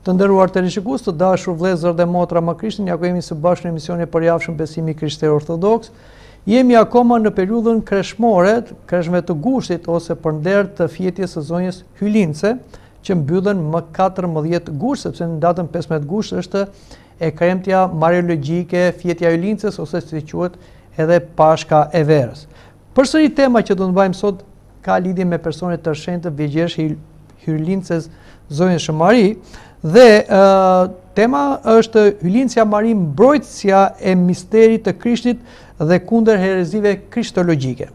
Të nderuar teleshikues, të dashur vëllezër dhe motra me Krishtin, ja ku jemi së bashku në emisionin e përjavshëm Besimi Krishterë Ortodoks. Jemi akoma në periudhën kreshmore, kreshme të gushtit ose përnder të fjetjes së zonjës Hylince, që mbyllen më 14 gusht, sepse në datën 15 gusht është e kremtja mariologjike, fjetja Hylinces ose si quhet edhe Pashka e Verës. Përsëri tema që do të mbajmë sot ka lidhje me personet të shenjtë Vigjesh Hylinces zonjës Shëmari. Dhe tema është Hylincja Mari, mbrojtësja e misterit të Krishtit dhe kundër herezive kristologjike.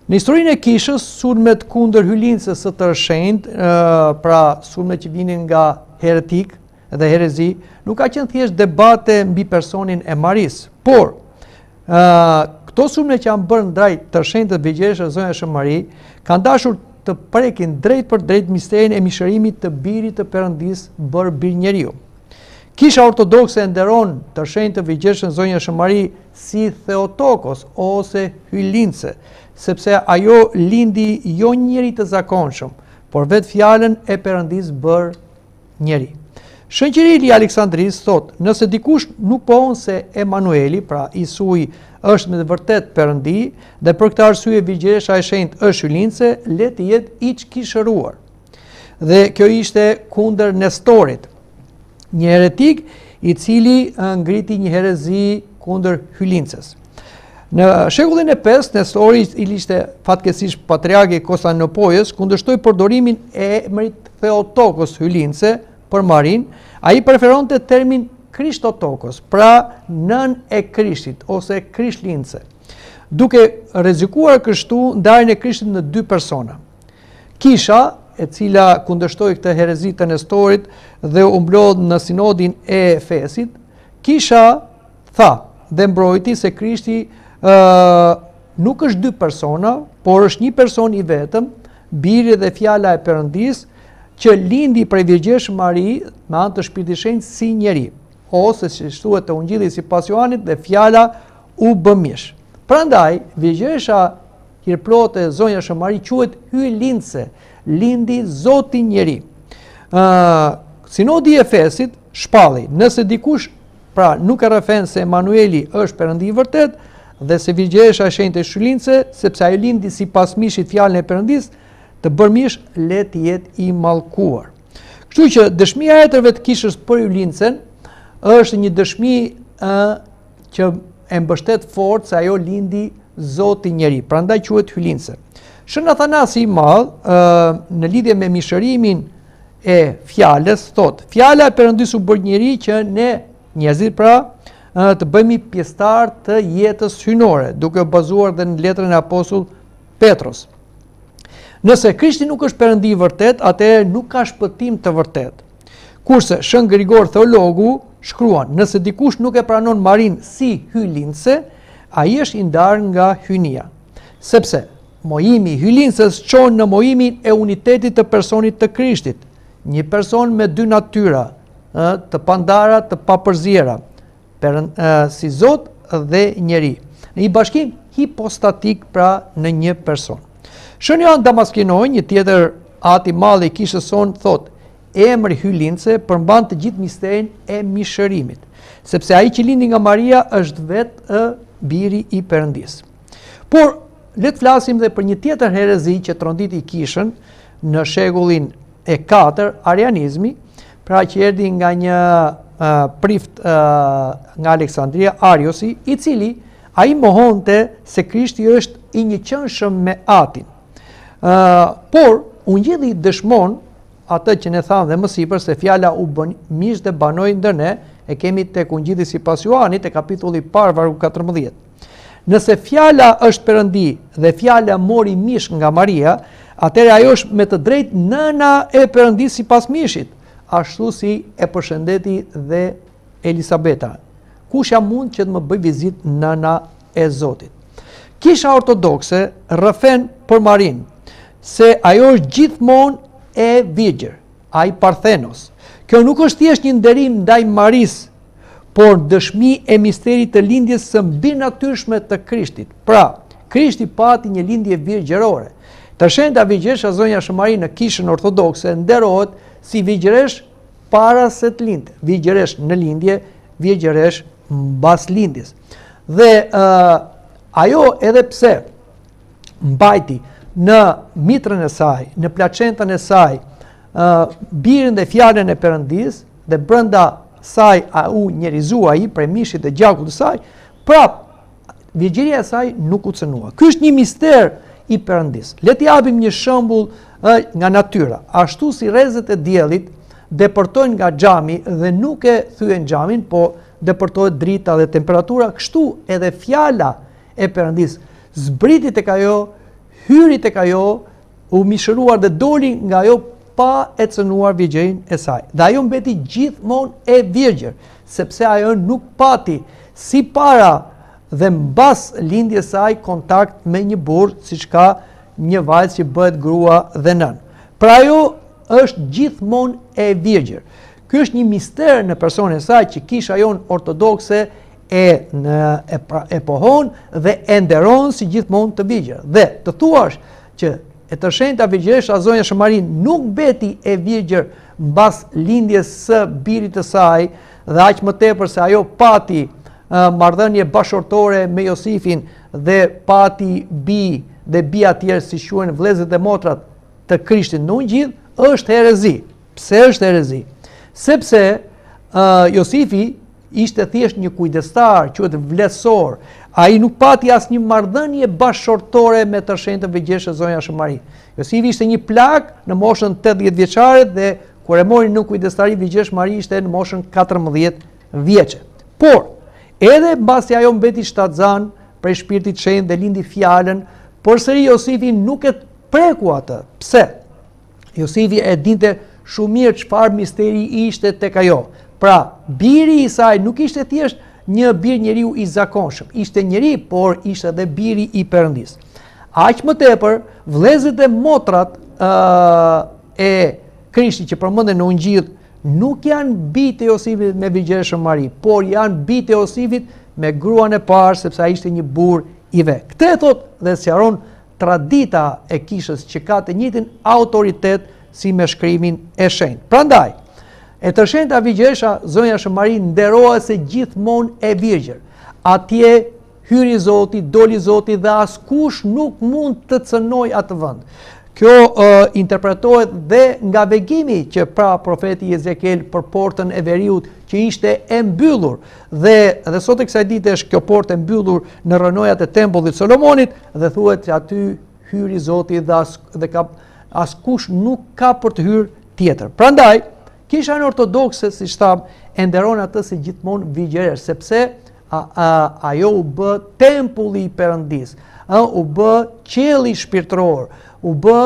Në historinë e kishës, sulmet kundër Hylincës së të shenjtë, pra sulmet që vinin nga heretik dhe herezi, nuk ka qenë thjesht debate mbi personin e Maris, por këto sulmet që janë bërë ndaj të shenjtë Vigjesh zonja Shëmari kanë dashur të prekin drejt për drejt misterin e mishërimit të birit të Perëndis bërë bir njeriu. Kisha ortodokse nderon të shenjtë Vigjeshën zonja Shëmari si Theotokos ose Hylince, sepse ajo lindi jo njeri të zakonshëm, por vetë fjalën e Perëndis bërë njeri. Shënqërili Aleksandris thot, nëse dikush nuk pohon se Emanueli, pra Isuj, është me të vërtet Perëndi, dhe për këtë arsye Vigjesha e shenjtë është Hylince, le të jetë iç kishëruar. Dhe kjo ishte kundër Nestorit, një heretik i cili ngriti një herezi kundër Hylinces. Në shekullin e 5, Nestori, i cili ishte fatkeqësisht patriarki i Konstantinopolës, kundërshtoi përdorimin e emrit Theotokos Hylince për Marin. Ai preferonte termin Krishtotokos, pra nën e Krishtit ose Krishtlindse, duke rrezikuar kështu ndarjen e Krishtit në dy persona. Kisha, e cila kundërshtoi këtë herezi të Nestorit dhe u mblodh në sinodin e Efesit, kisha tha dhe mbrojti se Krishti nuk është dy persona, por është një person i vetëm, biri dhe fjala e Perëndis, që lindi prej Vigjesh Mari me anë të Shpirtit Shenjtë si njeri, ose si thuhet te Ungjilli sipas Johanit, dhe fjala u bë mish. Prandaj Vigjesha Hirplote zonja Shëmari quhet Hylince, lindi Zoti njeri. Sinodi i Efesit shpalli, nëse dikush pra nuk e rrëfen se Emanueli është Perëndi i vërtet dhe se Vigjesha e shenjtë është Hylince, sepse ai lindi sipas mishit fjalën e Perëndis, të bërë mish le të jetë i mallkuar. Kështu që dëshmia e etërve të kishës për Hylincen është një dëshmi që e mbështet fort se ajo lindi Zoti njeri, prandaj quhet Hylince. Shën Athanasi i Madh në lidhje me mishërimin e fjalës thot: fjala e Perëndis u bërë njeri që ne njerëzit pra të bëhemi pjesëtar të jetës hyjnore, duke bazuar dhe në letrën e apostullit Petros. Nëse Krishti nuk është Perëndi i vërtet, atëherë nuk ka shpëtim të vërtet. Kurse Shën Grigor Theologu shkruan, nëse dikush nuk e pranon Marin si Hylince, ai është i ndarë nga hyjnia. Sepse mojimi i Hylinces çon në mojimin e unitetit të personit të Krishtit, një person me dy natyra, të pandara, të papërziera, si Zot dhe njeri, në një bashkim hipostatik pra në një person. Shën Johan Damaskinoj, një tjetër ati madh i kishës sonë, thot: emri Hylince përmban të gjithë misterin e mishërimit, sepse ai që lindi nga Maria është vetë biri i Perëndis. Por le të flasim dhe për një tjetër herezi që tronditi kishën në shekullin e 4, arianizmi, pra që erdhi nga një prift nga Aleksandria, Ariosi, i cili ai mohonte se Krishti është i njëqënshëm me Atin. Por Ungjilli dëshmon atë që ne thamë dhe më sipër, se fjala u bën mish dhe banoi ndër ne, e kemi tek Ungjilli sipas Johanit te kapitulli 1 vargu 14. Nëse fjala është Perëndi dhe fjala mori mish nga Maria, atëherë ajo është me të drejtë nëna e Perëndis sipas mishit, ashtu si e përshëndeti dhe Elisabeta. Kush jam mund që të më bëj vizitë nëna e Zotit? Kisha ortodokse rrëfen për Marin, se ajo është gjithmonë e Vigjer, ai Parthenos. Kjo nuk është thjesht një nderim ndaj Maris, por dëshmi e misterit të lindjes së mbinatyrshme të Krishtit. Pra, Krishti pati një lindje virgjerore. Të shenjta Vigjesha zonja Shëmari në kishën ortodokse nderohet si vigjeresh para se të lindte, vigjeresh në lindje, vigjeresh mbas lindjes. Dhe ajo edhe pse mbajti në mitrën e saj, në placentën e saj, birin dhe fjalën e Perëndis, dhe brenda saj u njerizua ai prej mishit dhe gjakut të saj, prap vigjeria e saj nuk u cënua. Ky është një mister i Perëndis. Le të japim një shembull nga natyra. Ashtu si rrezet e diellit depërtojnë nga xhami dhe nuk e thyen xhamin, po depërtohet drita dhe temperatura, kështu edhe fjala e Perëndis zbriti tek ajo, hyri tek ajo, u mishëruar dhe doli nga ajo pa e cënuar vigjerin e saj. Dhe ajo mbeti gjithmonë e virgjër, sepse ajo nuk pati si para dhe mbas lindjes saj kontakt me një burr, siç ka një vajzë që bëhet grua dhe nën. Pra ajo është gjithmonë e virgjër. Ky është një mister në personin e saj që kisha jon ortodokse e pohon dhe e nderon si gjithmonë të virgjër. Dhe të thuash që e të shenjta Virgjëresha Zonja Shëmari nuk mbeti e virgjër mbas lindjes së birit të saj, dhe aq më tepër se ajo pati marrëdhënie bashkëtortore me Josifin dhe pati bi dhe bija tjerë si quhen vëllezërit dhe motrat të Krishtit në ungjith, është herezi. Pse është herezi? Sepse Josifi ishte thjesht një kujdestar, quhet vlesor. Ai nuk pati asnjë marrëdhënie bashkëtortore me të shenjtën Virgjëresha Zonja Shëmari. Josifi ishte një plak në moshën 80 vjeçare dhe kur e mori në kujdestari Virgjëresha Shëmari ishte në moshën 14 vjeçe. Por edhe mbasi ajo mbeti shtatzan prej Shpirtit Shenjtë dhe lindi fjalën, përsëri Josifi nuk e preku atë. Pse? Josifi e dinte shumë mirë çfarë misteri ishte tek ajo. Pra, biri i saj nuk ishte thjesht një bir njeriu i zakonshëm, ishte njeri, por ishte edhe biri i Perëndis. Aq më tepër, vëllezërit e motrat e Krishtit që përmenden në ungjith nuk janë bijtë e Josifit me Virgjëreshën Mari, por janë bijtë e Josifit me gruan e parë, sepse ai ishte një burr i vet. Këtë e thot dhe sqaron tradita e kishës që ka të njëjtin autoritet si me shkrimin e shenjtë. Prandaj, e të shenjta Virgjëresha Zonja Shëmari nderohet se gjithmonë e virgjër. Atje hyri Zoti, doli Zoti dhe askush nuk mund të cënoj atë vend. Kjo interpretohet dhe nga vegimi që pra profeti Ezekiel për portën e veriut që ishte e mbyllur dhe sot e kësaj dite është kjo portë e mbyllur në rrënojat e tempullit Solomonit dhe thuhet që aty hyri Zoti dhe askush nuk ka për të hyrë tjetër. Prandaj, kisha në ortodokse, si tham, e nderon atë si gjithmonë vigjeresh, sepse ajo u bë tempulli i Perëndis, u bë qielli shpirtëror, u bë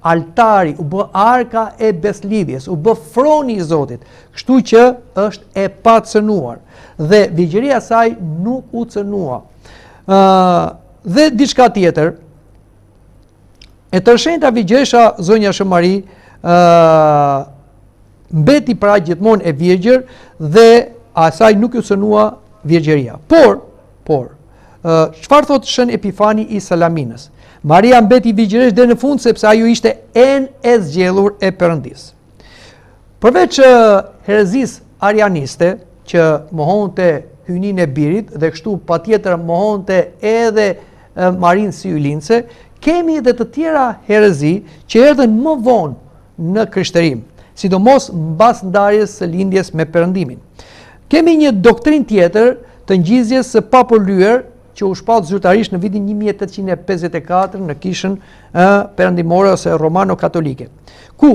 altari, u bë arka e beslidhjes, u bë froni i Zotit, kështu që është e pacënuar dhe vigjeria saj nuk u cënua. Dhe diçka tjetër, e tërshenjta Virgjëresha Zonja Shëmari mbeti pra gjithmonë e virgjër dhe asaj nuk u cënua virgjeria. Por, çfarë thot Shën Epifani i Salaminës? Maria mbeti vigjeresh deri në fund sepse ajo ishte enë e zgjedhur e Perëndis. Përveç herezisë arianiste që mohonte hyjninë e birit dhe kështu patjetër mohonte edhe Marinë si ylince, kemi edhe të tjera herezi që erdhen më vonë në krishterim, sidomos mbas ndarjes së lindjes me Perëndimin. Kemi një doktrinë tjetër të ngjizjes së papërlyer që u shpall zyrtarisht në vitin 1854 në kishën perëndimore ose romano-katolike, ku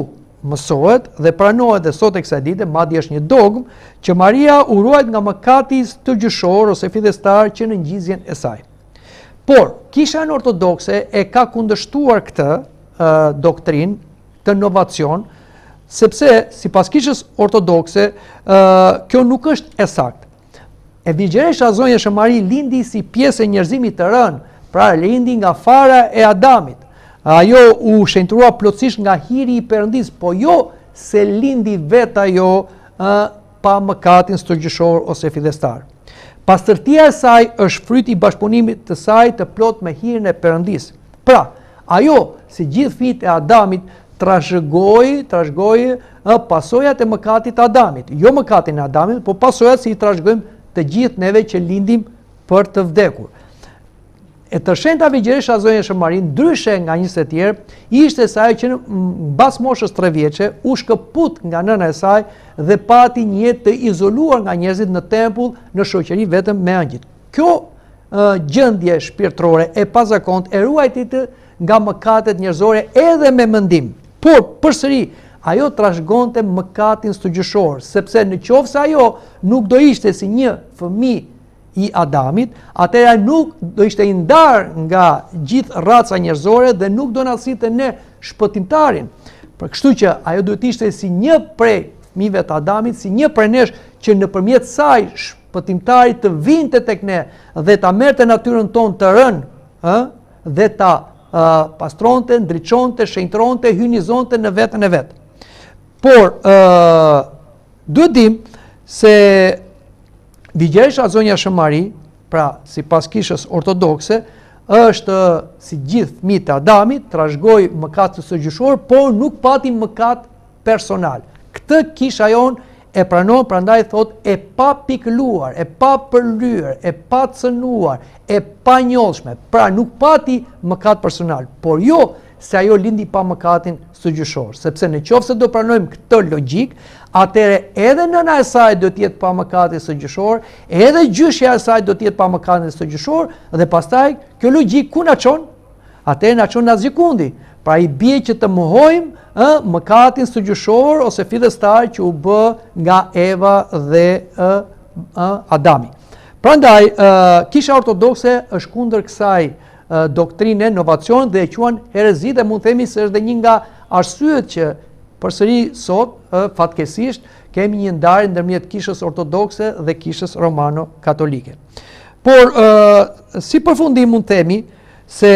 mësohet dhe pranohet dhe sot e kësaj dite, madje është një dogmë, që Maria u ruajt nga mëkati të gjyshor ose fidestar që në ngjizjen e saj. Por, kisha në ortodokse e ka kundërshtuar këtë doktrinë, të novacion, sepse sipas kishës ortodokse, kjo nuk është e saktë. E Virgjëresha Zonja Shëmari lindi si pjesë e njerëzimit të rënë, pra lindi nga fara e Adamit. Ajo u shenjtrua plotësisht nga hiri i Perëndis, po jo se lindi vetë ajo pa mëkatin stërgjyshor ose fidestar. Pastërtia e saj është fryti i bashkëpunimit të saj të plot me hirin e Perëndis. Pra, ajo, si gjithë fëmijët e Adamit, trashëgoi pasojat e mëkatit të Adamit. Jo mëkatin e Adamit, po pasojat si i trashëgojmë të gjithë neve që lindim për të vdekur. E të shenjta Vigjeresha Zonja Shëmarin, ndryshe nga njerëzit e tjerë, ishte se ajo që mbas moshës 3 vjeçe u shkëput nga nëna e saj dhe pati një jetë të izoluar nga njerëzit në tempull, në shoqëri vetëm me angjëjt. Kjo gjendje shpirtërore e pazakontë e ruajti të nga mëkatet njerëzore edhe me mendim. Por përsëri ajo trashëgonte mëkatin sëgjëshor, sepse në qoftë se ajo nuk do ishte si një fëmijë i Adamit, atëra nuk do ishte i ndarë nga gjithë raca njerëzore dhe nuk do na sillte ne shpëtimtarin. Për kështu që ajo duhet ishte si një prej fëmijëve të Adamit, si një prej nesh që nëpërmjet saj shpëtimtari të vinte tek ne dhe ta merrte natyrën tonë të rënë, dhe ta pastronte, ndriçonte, shenjtronte, hyjnizonte në veten e vet. Por duhet dim se Vigjeresha Zonja Shëmari, pra sipas kishës ortodokse, është si gjithë fëmijët e Adamit, trashëgoi mëkat të sëgjëshor, por nuk pati mëkat personal. Këtë kisha jon e pranon, prandaj thot e pa pikëluar, e pa përlyer, e pa cënuar, e pa njollshme. Pra nuk pati mëkat personal, por jo se ajo lindi pa mëkatin sëgjëshor, sepse në qoftë se do pranojmë këtë logjik, atëre edhe nëna e saj do të jetë pa mëkatin sëgjëshor, edhe gjyshja e saj do të jetë pa mëkatin sëgjëshor, dhe pastaj kjo logjik ku na çon? Atëre na çon asgjikundi. Pra i bie që të mohojmë mëkatin sëgjëshor ose fillestar që u bë nga Eva dhe Adami. Prandaj kisha ortodokse është kundër kësaj doktrine, inovacion dhe e quan herezi dhe mund themi se është dhe një nga arsyet që përsëri sot fatkeqësisht kemi një ndarje ndërmjet kishës ortodokse dhe kishës romano-katolike. Por si përfundim mund themi se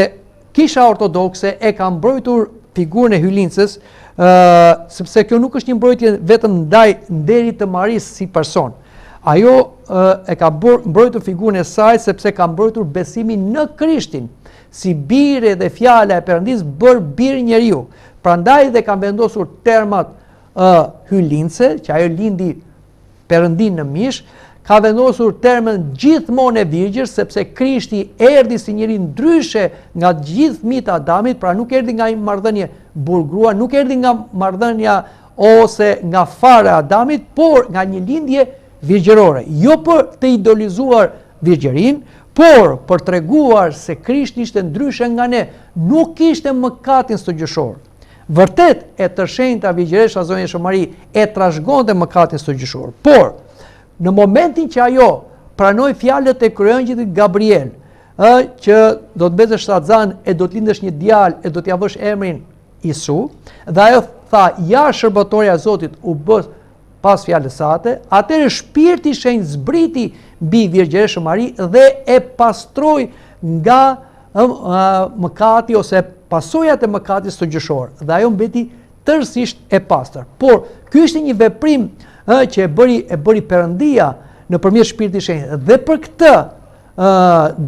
kisha ortodokse e ka mbrojtur figurën e hyjlincës, sepse kjo nuk është një mbrojtje vetëm ndaj nderit të Marisë si person. Ajo e ka mbrojtur figurën e saj sepse ka mbrojtur besimin në Krishtin, si bire dhe fjala e Perëndis bërë birë njeriu. Prandaj dhe kanë vendosur termat hyjlince, që ajo lindi Perëndin në mish, ka vendosur termën gjithmonë e virgjër, sepse Krishti erdhi si njeri ndryshe nga gjithë fëmijët e Adamit, pra nuk erdhi nga një marrëdhënie burgrua, nuk erdhi nga marrëdhënia ose nga fara e Adamit, por nga një lindje virgjërore, jo për të idolizuar virgjërin, por për treguar se Krishti ishte ndryshe nga ne, nuk kishte mëkatin sëgjëshor. Vërtet e të shenjta Vigjeresha Zonja Shëmari e trashëgonte mëkatin sëgjëshor, por në momentin që ajo pranoi fjalët e kryengjëllit Gabriel, që do të bëhesh shtatzan e do të lindesh një djalë e do t'ia vësh emrin Isu, dhe ajo tha, ja shërbëtorja e Zotit u bë pas fjalës sate, atëherë shpirti i shenjtë zbriti mbi Vigjereshën Mari dhe e pastroi nga mëkati ose pasojat e mëkatit sëgjëshor, dhe ajo mbeti tërësisht e pastër. Por ky ishte një veprim që e bëri Perëndia nëpërmjet shpirtit të shenjtë, dhe për këtë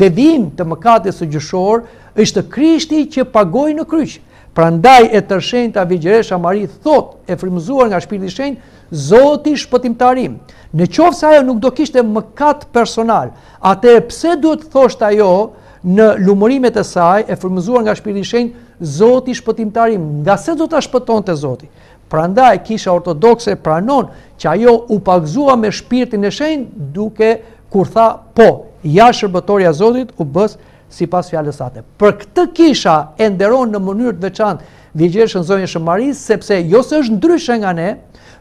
devijim të mëkatit sëgjëshor është Krishti që pagoi në kryq. Prandaj e tërshenjta Vigjeresha Mari thot, e frymëzuar nga shpirti i shenjtë, Zoti shpëtimtarim. Në qoftë se ajo nuk do kishte mëkat personal, atëherë pse duhet thoshte ajo në lumërimet e saj, e frymëzuar nga shpirti i shenjtë, Zoti shpëtimtarim, nga se do ta shpëtonte Zoti. Prandaj kisha ortodokse pranon që ajo u pagëzua me shpirtin e shenjtë duke kur tha po, ja shërbëtorja e Zotit u bës sipas fjalës sate. Për këtë kisha e nderon në mënyrë të veçantë Vigjereshën Zonjën Shëmarisë, sepse jo se është ndryshe nga ne,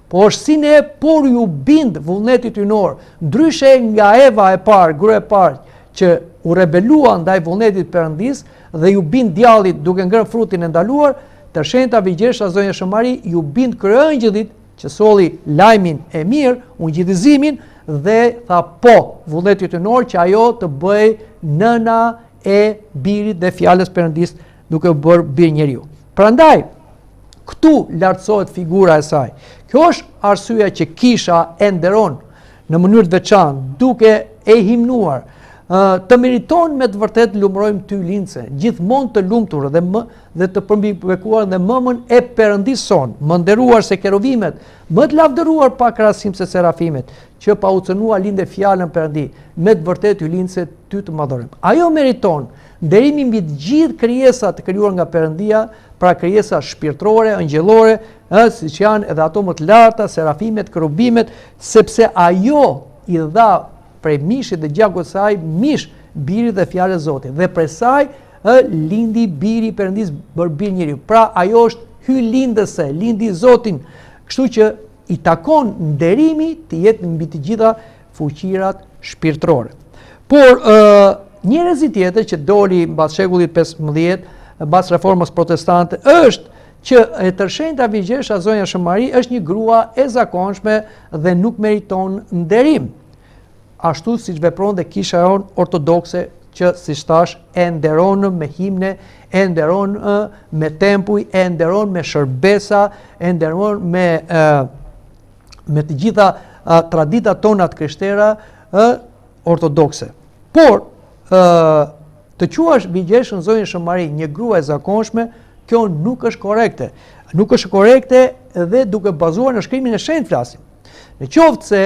po është si ne, por ju bind vullnetit hyjnor, ndryshe nga Eva e parë, gruaja e parë, që u rebelua ndaj vullnetit Perëndis dhe ju bind djallit duke ngrënë frutin e ndaluar, të shenjta Vigjeresha Zonja Shëmari ju bind kryejëngjellit që solli lajmin e mirë, ungjillizimin, dhe tha po, vullnetit hyjnor që ajo të bëj nëna e birit dhe fjalës Perëndis duke bërë bir njeriu. Prandaj këtu lartësohet figura e saj. Kjo është arsyeja që kisha e nderon në mënyrë të veçantë duke e himnuar të meriton me të vërtet lumërojmë ty lindse, gjithmonë të lumtur dhe të përmbikuar dhe mëmën e Perëndisë son, më nderuar se kerubimet, më të lavdëruar pa krahasim se serafimet, që pa u cënuar lindë fjalën Perëndi, me të vërtet ty lindse ty të madhorojmë. Ajo meriton nderimi mbi të gjithë krijesat të krijuar nga Perëndia, pra krijesa shpirtërore, angjëllore, siç janë edhe ato më të larta, serafimet, kerubimet, sepse ajo i dha prej mishit dhe gjakut saj, mish, biri dhe fjalë e Zotit. Dhe prej saj lindi biri Perëndis bërë bir njeriu. Pra ajo është hy lindëse, lindi Zotin. Kështu që i takon nderimi të jetë mbi të gjitha fuqirat shpirtërore. Por njerëzi tjetër që doli mbas shekullit 15, mbas reformës protestante, është që e tërshenjta Vigjesha Zonja Shëmari është një grua e zakonshme dhe nuk meriton nderim. Ashtu siç vepron dhe kisha jonë ortodokse që siç thash e nderon me himne, e nderon me tempuj, e nderon me shërbesa, e nderon me të gjitha traditat tona të krishtera ortodokse. Por të quash Vigjeshën Zonjën Shëmari një grua e zakonshme, kjo nuk është korekte. Nuk është korekte dhe duke bazuar në shkrimin e shenjtë flasim. Në qoftë se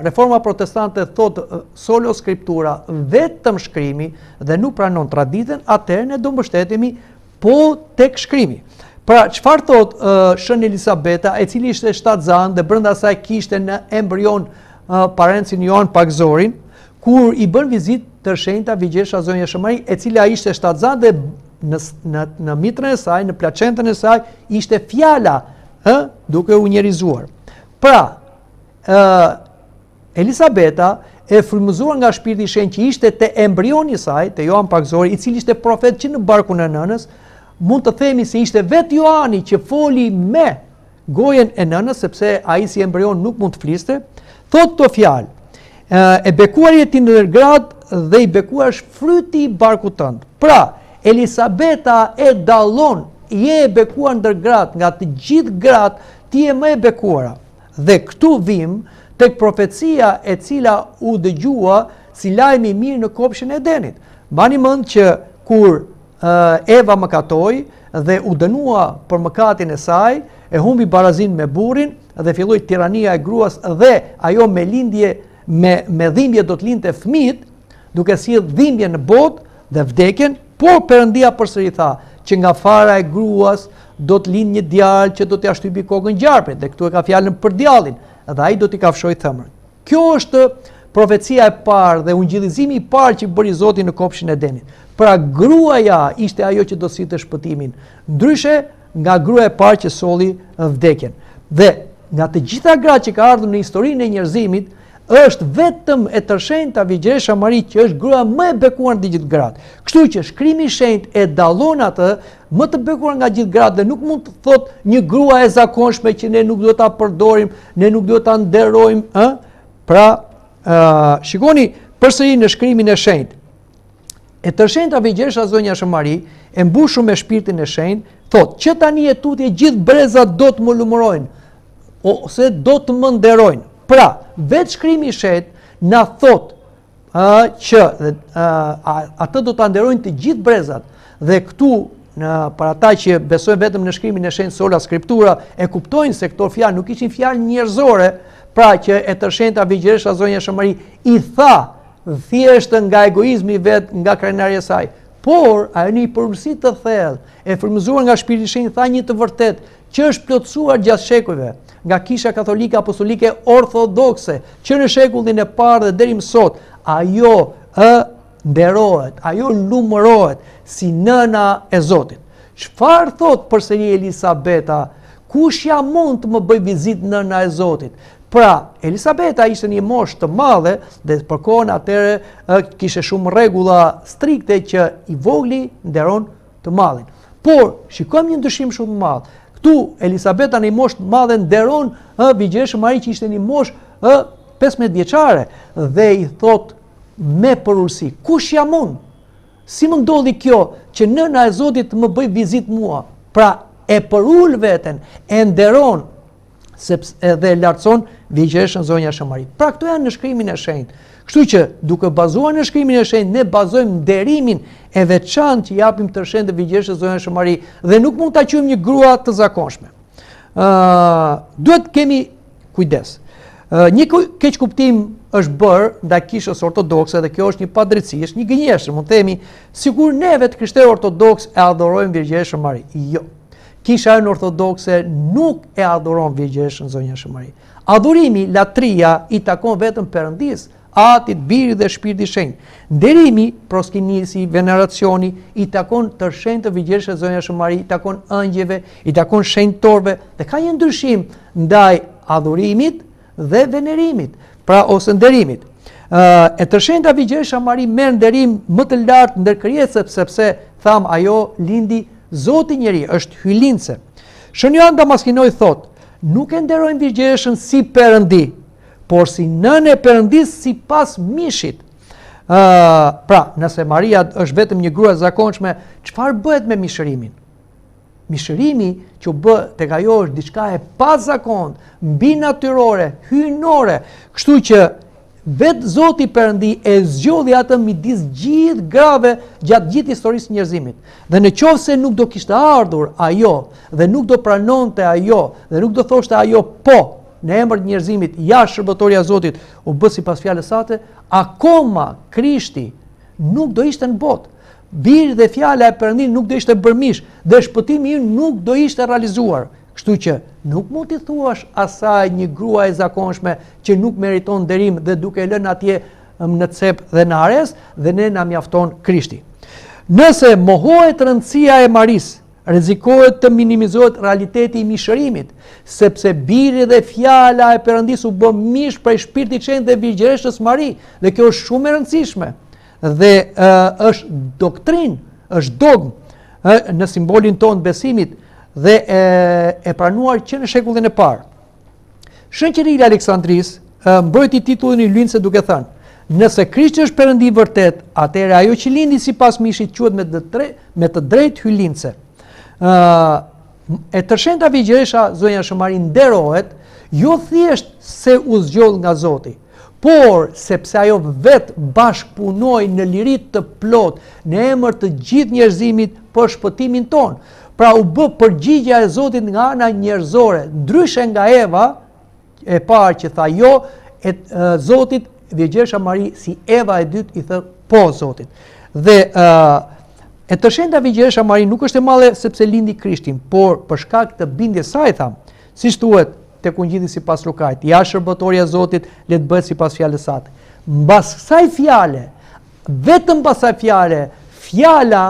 reforma protestante thot solo scriptura, vetëm shkrimi dhe nuk pranon traditën, atëherë ne do mbështetemi po tek shkrimi. Pra, çfarë thot Shën Elisabeta, e cili ishte shtatzan dhe brenda saj kishte në embrion parencin Joan Pagzorin, kur i bën vizitë të shenjta Vigjesha Zonja Shëmari, e cila ishte shtatzan dhe në mitrën e saj, në placentën e saj, ishte fjala duke u njerizuar. Pra, Elisabeta e frymëzuar nga Shpirti i Shenjtë që ishte te embrioni i saj, te Joan Pagzori, i cili ishte profet që në barkun e nënës, mund të themi se ishte vetë Joani që foli me gojen e nënës, sepse ai si embrion nuk mund të fliste, thot këto fjalë: e bekuar je ti në grad dhe i bekuar është fryti i barkut tënd. Pra, Elisabeta e dallon, je e bekuar ndër gratë, nga të gjithë gratë ti je më e bekuara. Dhe këtu vim tek profecia e cila u dëgjua si lajm i mirë në kopshin e Edenit. Mbani mend që kur Eva mëkatoi dhe u dënua për mëkatin e saj, e humbi barazin me burrin dhe filloi tirania e gruas dhe ajo me lindje me dhimbje do të lindte fëmijët, duke sjell dhimbje në botë dhe vdekjen, por Perëndia përsëri tha që nga fara e gruas do të lind një djalë që do t'ia shtypi kokën gjarprit, dhe këtu e ka fjalën për djallin, dhe ai do t'i kafshojë thëmrën. Kjo është profecia e parë dhe ungjillizimi i parë që bëri Zoti në kopshin e Edenit. Pra gruaja ishte ajo që do sitte shpëtimin, ndryshe nga gruaja e parë që solli vdekjen. Dhe nga të gjitha gratë që ka ardhur në historinë e njerëzimit, është vetëm e tërshenjta Vigjesha Mari që është grua më e bekuar nga gjithë gratë. Kështu që shkrimi i shenjtë e dallon atë më të bekuar nga gjithë gratë dhe nuk mund të thotë një grua e zakonshme që ne nuk duhet ta përdorim, ne nuk duhet ta nderojmë, Pra, shikoni përsëri në shkrimin e shenjtë. E tërshenjta Vigjesha Zonja Shëmari, e mbushur me Shpirtin e Shenjtë, thotë që tani e tutje gjithë brezat do të më lumërojnë ose do të më nderojnë. Pra, vetë shkrimi i shenjtë na thot që atë do ta nderojnë të gjithë brezat. Dhe këtu, për ata që besojnë vetëm në shkrimin e shenjtë sola scriptura, e kuptojnë se këto fjalë nuk ishin fjalë njerëzore, pra që e tërshenjta Vigjesha Zonja Shëmari i tha thjesht nga egoizmi vet, nga krenarja e saj, por ajo në përgjegjësi të thellë, e frymëzuar nga Shpirti i Shenjtë, tha një të vërtetë që është plotësuar gjatë shekujve nga Kisha Katolike Apostolike Ortodokse, që në shekullin e parë dhe deri më sot, ajo nderohet, ajo lumërohet si nëna e Zotit. Çfarë thot përsëri Elisabeta? Kush ja mund të më bëj vizitë nëna e Zotit? Pra, Elisabeta ishte një moshë të madhe dhe për kohën atëre kishte shumë rregulla strikte që i vogli nderon të madhin. Por shikojmë një ndryshim shumë të madh. Këtu Elisabeta në një moshë të madhe nderon Vigjesha Mari që ishte një moshë 15 vjeçare dhe i thot me përurësi, kush jam unë? Si më ndodhi kjo që nëna e Zotit të më bëj vizitë mua? Pra, e përul veten, e nderon sepse edhe lartëson Vigjereshën Zonja Shëmari. Pra këto janë në shkrimin e shenjtë. Kështu që duke bazuar në shkrimin e shenjtë, ne bazojmë nderimin e veçantë që japim të shenjtë Vigjereshës Zonja Shëmari dhe nuk mund ta quajmë një grua të zakonshme. Duhet kemi kujdes. Një keq kuptim është bërë ndaj kishës ortodokse dhe kjo është një padrejtësi, është një gënjeshtër, mund të themi, sikur neve të krishterë ortodoks e adhurojmë Vigjereshën Shëmari. Jo. Kisha e ortodokse nuk e adhuron Vigjereshën Zonja Shëmari. Adhurimi, latria i takon vetëm Perëndis, Atit, Birit dhe Shpirtit Shenjtë. Nderimi, proskinisi, veneracioni i takon të shenjtë të Vigjereshës Zonja Shëmari, i takon ëngjëve, i takon shenjtorëve dhe ka një ndryshim ndaj adhurimit dhe venerimit, pra ose nderimit. E të shenjta Vigjeresha Shëmari merr nderim më të lartë ndër krijesat sepse tham ajo lindi Zoti njeri, është hylince. Shën Joan Damaskinoj thot, nuk e nderojnë Vigjereshën si Perëndi, por si nënë e Perëndis sipas mishit. Pra, nëse Maria është vetëm një grua e zakonshme, çfarë bëhet me mishërimin? Mishërimi që bë tek ajo është diçka e pazakont, mbi natyrore, hyjnore, kështu që vetë Zoti Perëndi e zgjodhi atë midis gjithë grave gjatë gjithë historisë njerëzimit. Dhe në qoftë se nuk do kishte ardhur ajo dhe nuk do pranonte ajo dhe nuk do thoshte ajo po në emër të njerëzimit, ja shërbëtorja e Zotit u bë sipas fjalës sate, akoma Krishti nuk do ishte në botë. Biri dhe fjala e Perëndit nuk do ishte bërmish dhe shpëtimi i nuk do ishte realizuar. Kështu që nuk mund t'i thuash asaj një grua e zakonshme që nuk meriton nderim dhe duke lënë atje në cep dhe në ares dhe ne na mjafton Krishti. Nëse mohohet rëndësia e Maris, rrezikohet të minimizohet realiteti i mishërimit, sepse biri dhe fjala e Perëndis u bë mish prej Shpirtit Shenjtë dhe Vigjereshës Mari, dhe kjo është shumë e rëndësishme dhe është doktrinë, është dogmë në simbolin tonë besimit dhe e pranuar që në shekullin e parë. Shënqëria e Aleksandris mbrojti titullin e hylince duke thënë: nëse Krishti është Perëndi i vërtet, atëherë ajo që lindi sipas mishit quhet me të drejtë hylince. E tërshenjta Vigjeresha Zonja Shëmari nderohet jo thjesht se u zgjodh nga Zoti, por sepse ajo vetë bashkëpunoi në liri të plot në emër të gjithë njerëzimit për shpëtimin ton. Pra u bë përgjigja e Zotit nga ana njerëzore, ndryshe nga Eva e parë që tha jo, Zotit Vigjeresha Mari si Eva e dytë i thë po Zotit. Dhe e tërshenjta Vigjeresha Mari nuk është e madhe sepse lindi Krishtin, por për shkak të bindjes saj tham, siç thuhet tek Ungjilli sipas Lukait, ja shërbëtorja e Zotit le të bëhet sipas fjalës sate. Mbas kësaj fjale, vetëm mbas kësaj fjale, fjala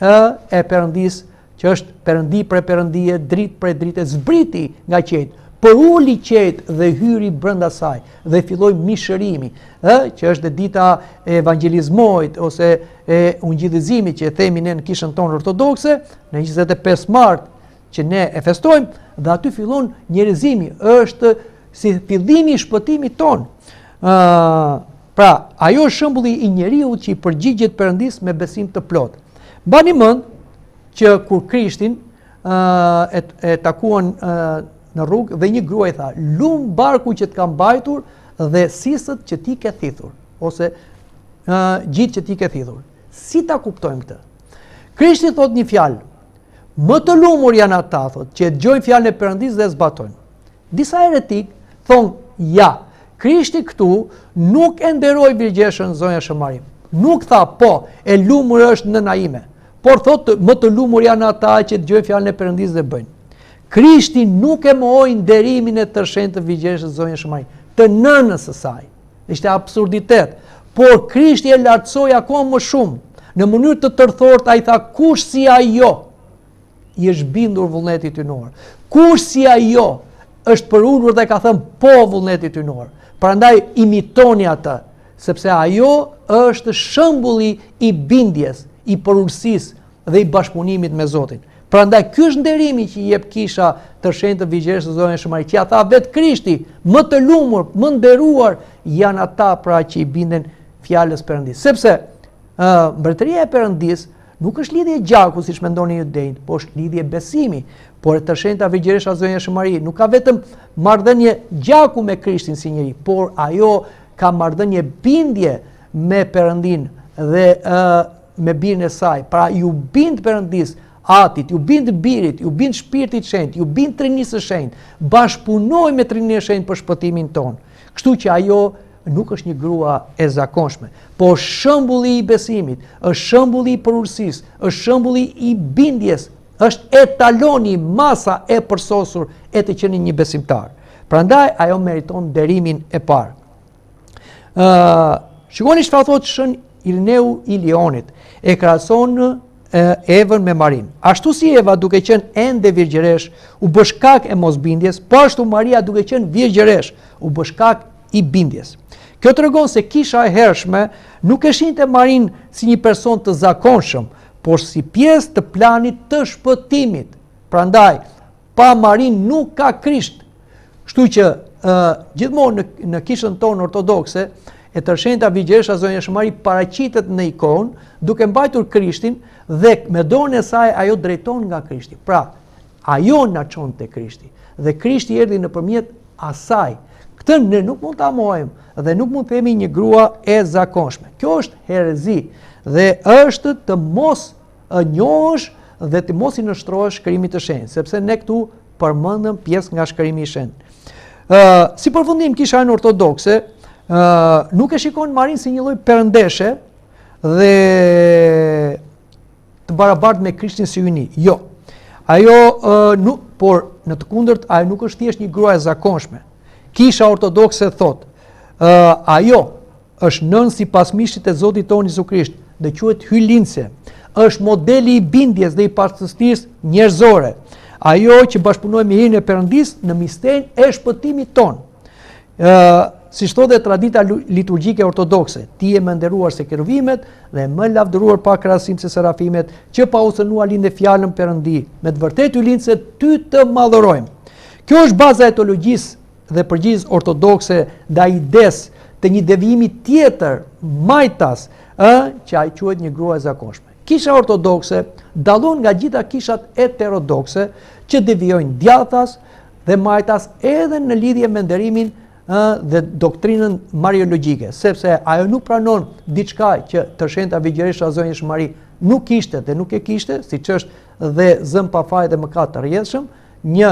e Perëndis që është Perëndi prej Perëndie, dritë prej drite, zbriti nga qejt, për uli qejt dhe hyri brenda saj dhe filloi mishërimi, që është dita e evangelizmojit ose e ungjillizimit që e themi ne në kishën tonë ortodokse, në 25 mart që ne e festojmë, dhe aty fillon njerëzimi, është si fillimi i shpëtimit tonë. Pra, ajo është shembulli i njeriut që i përgjigjet Perëndis me besim të plot. Mbani mend që kur Krishtin e takuan në rrugë dhe një grua i tha: "Lum barku që të kam mbajtur dhe sisët që ti ke thithur", ose gjitë që ti ke thithur. Si ta kuptojmë këtë? Krishti thot një fjalë: "Më të lumur janë ata", thot, "që dëgjojnë fjalën e Perëndis dhe zbatojnë". Disa heretik thonë: "Ja, Krishti këtu nuk e nderoi Vigjereshën Zonja Shëmari. Nuk tha po, e lumur është nëna ime, por thotë më të lumur janë ata që dëgjojnë fjalën e Perëndis dhe bëjnë". Krishti nuk e mohoi nderimin e tërshenjtë të Vigjereshës Zonja Shëmari, të nënës së saj. Ishte absurditet, por Krishti e lartësoi akoma më shumë. Në mënyrë të tërthort ai tha: "Kush si ajo i është bindur vullnetit ynor? Kush si ajo është për ulur dhe ka thënë po vullnetit ynor? Prandaj imitoni atë, sepse ajo është shembulli i bindjes, i përulësisë dhe i bashkëpunimit me Zotin". Prandaj ky është nderimi që i jep kisha tërshenjtë të Vigjereshës Zonja Shëmari, që ja tha vetë Krishti: "Më të lumur, më nderuar janë ata pra që i binden fjalës Perëndis". Sepse mbretëria e Perëndis nuk është lidhje gjaku siç mendoni ju dejt, po është lidhje besimi. Por e të shenjta Virgjëresha Zonja Mari nuk ka vetëm marrëdhënie gjaku me Krishtin si njeri, por ajo ka marrëdhënie bindje me Perëndin dhe me birin e saj. Pra ju bind Perëndis, Atit, ju bind Birit, ju bind Shpirtit Shenjtë, ju bind Trinisë së Shenjtë, bashkëpunoj me Trininë e Shenjtë për shpëtimin ton. Kështu që ajo nuk është një grua e zakonshme, po shembulli i besimit, është shembulli i përurësisë, është shembulli i bindjes, është etaloni, masa e përsosur e të qenë një besimtar. Prandaj ajo meriton derimin e parë. Shikoni çfarë thotë Shën Irineu i Lionit, e krahason Evën me Marin. Ashtu si Eva duke qenë ende virgjëresh u bë shkak e mosbindjes, po ashtu Maria duke qenë virgjëresh u bë shkak i bindjes. Kjo tregon se kisha e hershme nuk e shinte Marin si një person të zakonshëm, por si pjesë të planit të shpëtimit. Prandaj, pa Marin nuk ka Krisht. Kështu që gjithmonë në kishën tonë ortodokse, e tërshenjta Virgjëresha Zonja Mari paraqitet në ikonë, duke mbajtur Krishtin dhe me dorën e saj ajo drejton nga Krishti. Pra, ajo na çon te Krishti dhe Krishti erdhi nëpërmjet asaj. Këtë ne nuk mund ta mohojmë dhe nuk mund të themi një grua e zakonshme. Kjo është herezi dhe është të mos njohësh dhe të mos i nështrohesh shkrimit të shenjtë, sepse ne këtu përmendëm pjesë nga shkrimi i shenjtë. Si përfundim, kisha në ortodokse nuk e shikon Marin si një lloj perëndeshe dhe të barabartë me Krishtin si uni. Jo. Ajo nuk, por në të kundërt ajo nuk është thjesht një grua e zakonshme. Kisha ortodokse thot, ajo është nën sipas mishit të Zotit tonë Jezu Krisht, dhe quhet hylinse. Është modeli i bindjes dhe i pastërtisë njerëzore. Ajo që bashkëpunoi me hirin e Perëndis në misterin e shpëtimit ton. Siç thotë tradita liturgjike ortodokse, ti je më nderuar se keruvimet dhe më lavdëruar pa krahasim se serafimet, që pa u sënua lindë fjalën Perëndi. Me të vërtetë hylinse ty të madhërojmë. Kjo është baza e teologjisë dhe përgjigjes ortodokse ndaj idesë të një devijimi tjetër, majtas, që ai quhet një grua e zakonshme. Kisha ortodokse dallon nga gjitha kishat heterodokse që devijojnë djathtas dhe majtas edhe në lidhje me nderimin dhe doktrinën mariologjike, sepse ajo nuk pranon diçka që tërshenjta Virgjëresha Zonja Mari nuk kishte dhe nuk e kishte, siç është dhe zëm pa faj dhe mëkat të rrjedhshëm, një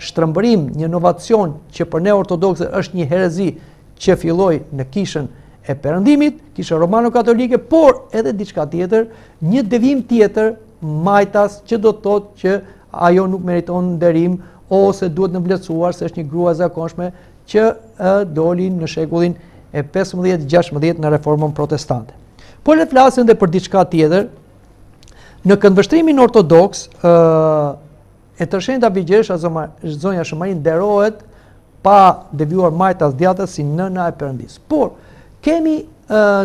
shtrëmbërim, një inovacion që për ne ortodokse është një herezi që filloi në kishën e Perëndimit, kisha romano-katolike, por edhe diçka tjetër, një devijim tjetër majtas që do të thotë që ajo nuk meriton nderim ose duhet në vlerësuar se është një grua e zakonshme që doli në shekullin e 15-16 në reformën protestante. Po le të flasim edhe për diçka tjetër. Në këndvështrimin ortodoks, e tërshenjta Virgjëresha Zonja Mari nderohet pa devijuar majtas djathtas si nëna e Perëndis. Por kemi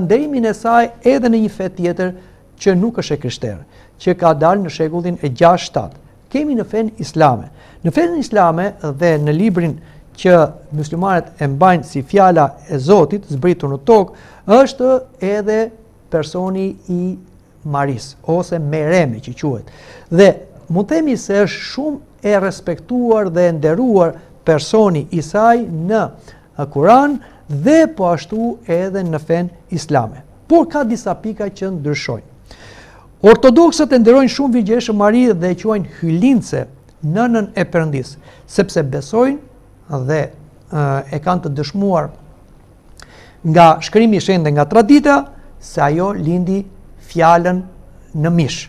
nderimin e saj edhe në një fe tjetër që nuk është e krishterë, që ka dalë në shekullin e 6-7. Kemi në fen islame. Në fen islame dhe në librin që muslimanët e mbajnë si fjala e Zotit, zbritur në tokë, është edhe personi i Maris, ose Mereme që quhet. Dhe mund themi se është shumë e respektuar dhe nderuar personi i saj në Kur'an dhe po ashtu edhe në fen islame. Por ka disa pika që ndryshojnë. Ortodoksët e nderojnë shumë Virgjëreshën Mari dhe e quajnë hylince, nënën e Perëndis, sepse besojnë dhe e kanë të dëshmuar nga shkrimi i shenjtë dhe nga tradita se ajo lindi fjalën në mish.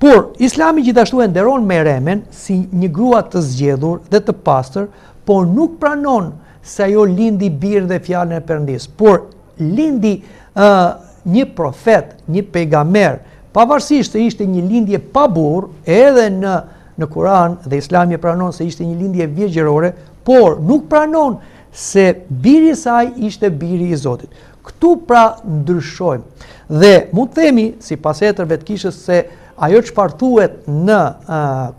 Por Islami gjithashtu e nderon Meremen si një grua të zgjedhur dhe të pastër, por nuk pranon se ajo lindi birë dhe fjalën e Perëndis, por lindi një profet, një pejgamber, pavarësisht se ishte një lindje pa burr, edhe në Kur'an dhe Islami e pranon se ishte një lindje virgjërore, por nuk pranon se biri i saj ishte biri i Zotit. Këtu pra ndryshojmë. Dhe mund të themi, sipas heterëve të kishës, se ajo çfarë thuhet në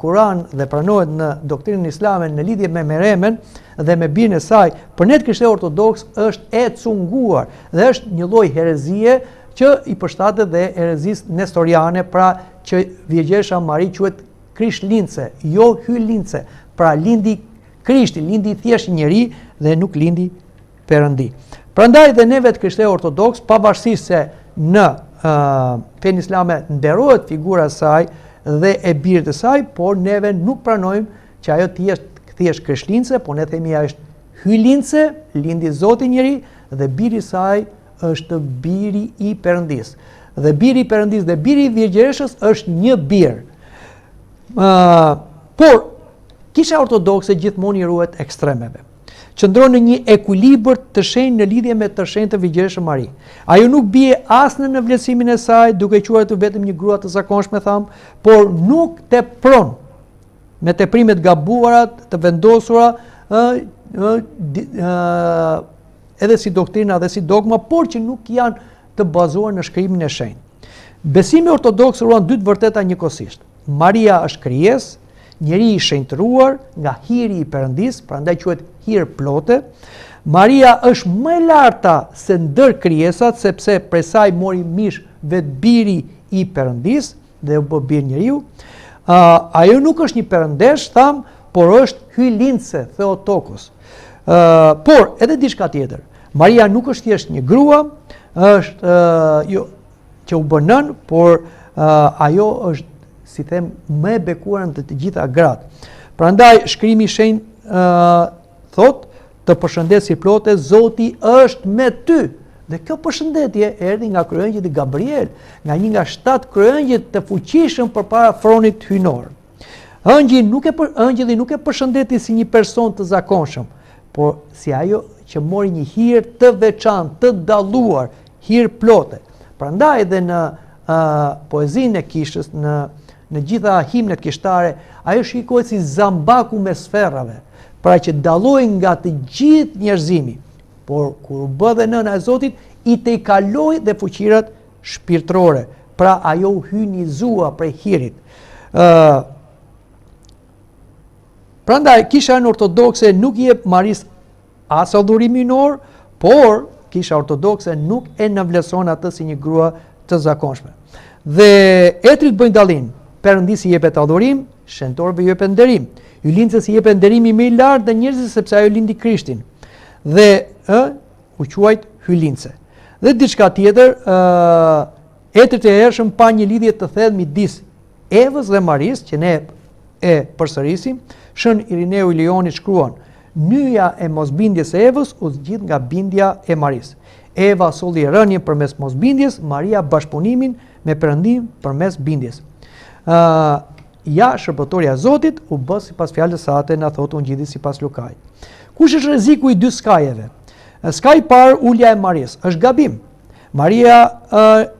Kur'an dhe pranohet në doktrinën islame në lidhje me Meremen dhe me birin e saj, për ne të krishterë ortodoks është e cunguar dhe është një lloj herezie që i përshtatet dhe erezisë nestoriane, pra që Vjegjesha Mari quhet Krishtlindse, jo hyllindse, pra lindi Krishti, lindi thjesht njeri dhe nuk lindi Perëndi. Prandaj dhe neve të krishterë ortodoks, pavarësisht se në fenë islame nderohet figura e saj dhe e birit e saj, por neve nuk pranojmë që ajo thjesht krishtlindse, por ne themi ajo është hyllindse, lindi Zoti njeri dhe biri i saj është biri i Perëndis. Dhe biri i Perëndis dhe biri i Vjegjereshës është një bir. Por Kisha ortodokse gjithmonë i ruhet ekstremeve. Qëndron në një ekuilibër të shenjtë në lidhje me të shenjtë të Vjegjereshës Mari. Ajo nuk bie as në vlerësimin e saj, duke quajtur vetëm një grua të zakonshme, por nuk tepron me teprimet gabuara, të vendosura, edhe si doktrina dhe si dogma, por që nuk janë të bazuar në shkrimin e shenjtë. Besimi ortodoks ruan dy të vërteta njëkohësisht. Maria është krijesë, njeri i shenjtëruar nga hiri i Perëndis, prandaj quhet hir plote. Maria është më e larta se ndër krijesat, sepse prej saj mori mish vetë biri i Perëndis dhe u bë bir njeriu. Ajo nuk është një perëndesh, por është hyllindse, Theotokos. Por edhe diçka tjetër. Maria nuk është thjesht një grua, është që u bë nën, por ajo është, si them, më e bekuar në të gjitha gratë. Prandaj shkrimi i shenjtë thot, të përshëndet si plote, Zoti është me ty. Dhe kjo përshëndetje erdhi nga kryengjëlli Gabriel, nga një nga 7 kryengjëjt të fuqishëm përpara fronit hyjnor. Ëngjëlli nuk e përshëndeti si një person të zakonshëm, por si ajo që mori një hir të veçantë, të dalluar, hir plote. Prandaj edhe në poezinë e kishës, në gjitha himnet kishtare, ajo shikohet si zambaku me sferrave, pra që dalloi nga të gjithë njerëzimi, por kur u bë dhe nëna e Zotit, i tejkaloi dhe fuqirat shpirtërore, pra ajo u hyjnizua prej hirit. Prandaj kisha ortodokse nuk i jep Maris as adhurim hyjnor, por kisha ortodokse nuk e nënvlerëson atë si një grua të zakonshme. Dhe etrit bëjnë dallim. Perëndisi i jepet adhurim, shenjtorëve i jepet nderim. Hyllindses i jepet nderimi më i lartë dhe njerëzit sepse ajo lindi Krishtin. Dhe u quajt hyllindse. Dhe diçka tjetër, etrit e hershëm pa një lidhje të thellë midis Evës dhe Maris, që ne e përsërisim. Shën Irineu i Lionit shkruan: "Nyja e mosbindjes e Evës u zgjidh nga bindja e Maris. Eva solli rënien përmes mosbindjes, Maria bashkëpunimin me Perëndin përmes bindjes. Ja shërbëtorja e Zotit u bë sipas fjalës së atë, na thotë Ungjilli sipas Lukait." Kush është rreziku i dy skajeve? Skaji i parë, ulja e Maris, është gabim. Maria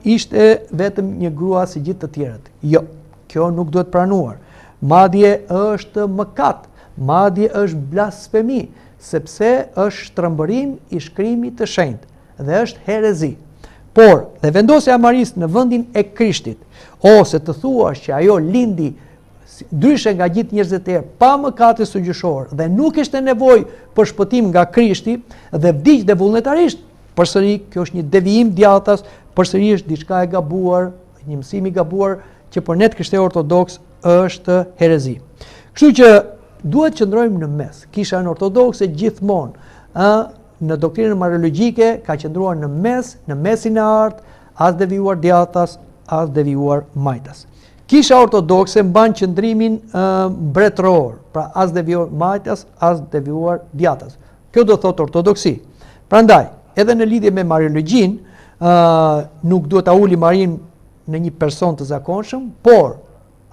ishte vetëm një grua si gjithë të tjerët. Jo, kjo nuk duhet pranuar. Madje është mëkat, madje është blasfemi, sepse është shtrëmbërim i shkrimit të shenjtë dhe është herezi. Por, dhe vendosja e Maris në vendin e Krishtit, ose të thuash që ajo lindi ndryshe nga gjithë njerëzit e tjerë, pa mëkate sugjushore dhe nuk ishte nevojë për shpëtim nga Krishti dhe vdiq dhe vullnetarisht, përsëri kjo është një devijim djathtas, përsëri është diçka e gabuar, një mësim i gabuar që për ne të krishterë ortodoks është herezi. Kështu që duhet qëndrojmë në mes. Kisha ortodokse gjithmonë në doktrinën mariologjike ka qëndruar në mes, në mesin e artë, as devijuar djathtas, as devijuar majtas. Kisha ortodokse mban qëndrimin mbretëror, pra as devijuar majtas, as devijuar djathtas. Kjo do thotë ortodoksi. Prandaj, edhe në lidhje me mariologjin, nuk duhet ta uli Marin në një person të zakonshëm, por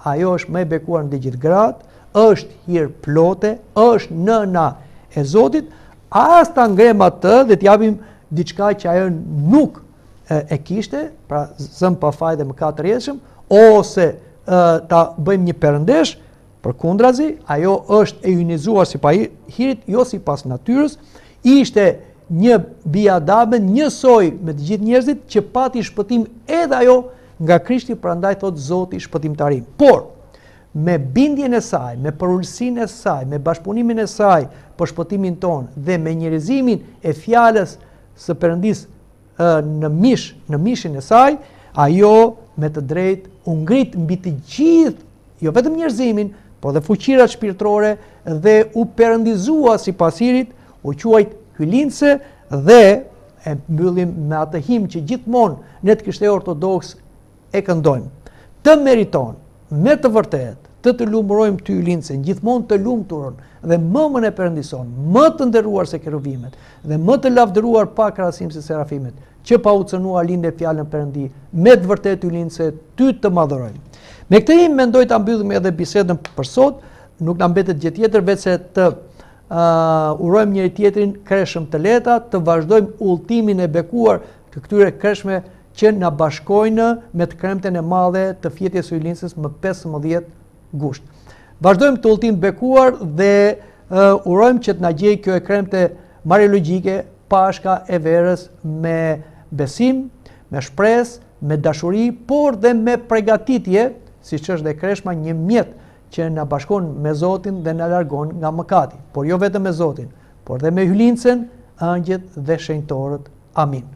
ajo është më e bekuar në gjithë gratë, është hir plote, është nëna e Zotit, as ta ngrem atë dhe t'japim diçka që ajo nuk e kishte, pra zëm pa faj dhe mëkat të rrjedhshëm, ose ta bëjmë një perëndesh, përkundrazi, ajo është e hyjnizuar sipas hirit, jo sipas natyrës, ishte një biadabe, njësoj me të gjithë njerëzit që pati shpëtim edhe ajo nga Krishti, prandaj thot Zoti shpëtimtarim. Por me bindjen e saj, me përullësinë e saj, me bashkëpunimin e saj për shpëtimin tonë dhe me njerëzimin e fjalës së Perëndis në mishin e saj, ajo me të drejtë u ngrit mbi të gjithë, jo vetëm njerëzimin, por dhe fuqirat shpirtërore dhe u perëndizua sipas Irit, u quajt hylinse dhe e mbyllim me atë him që gjithmonë ne të Krishterë Ortodoks e këndojmë. Të meriton, me të vërtet, të lumërojmë ty hylincen, gjithmonë të lumturën dhe mëmën e Perëndison, më të nderuar se kerubimet dhe më të lavdëruar pa krahasim se serafimet, që pa u cënuar lindë fjalën Perëndi, me të vërtet hylince ty të madhërojmë. Me këtë him mendoj ta mbyllim edhe bisedën për sot, nuk na mbetet gjë tjetër veçse të urojmë njëri tjetrin kreshëm të lehta, të vazhdojmë udhëtimin e bekuar të këtyre kreshme që na bashkojnë me të kremten e madhe të fjetjes së hylincës më 15 gusht. Vazhdojmë të udhëtim të bekuar dhe urojmë që të na gjejë kjo e kremte mariologjike, pashka e verës me besim, me shpresë, me dashuri, por dhe me përgatitje, siç është dhe kreshma, një mjet që na bashkon me Zotin dhe na largon nga mëkati, por jo vetëm me Zotin, por dhe me hylincën, angjët dhe shenjtorët. Amin.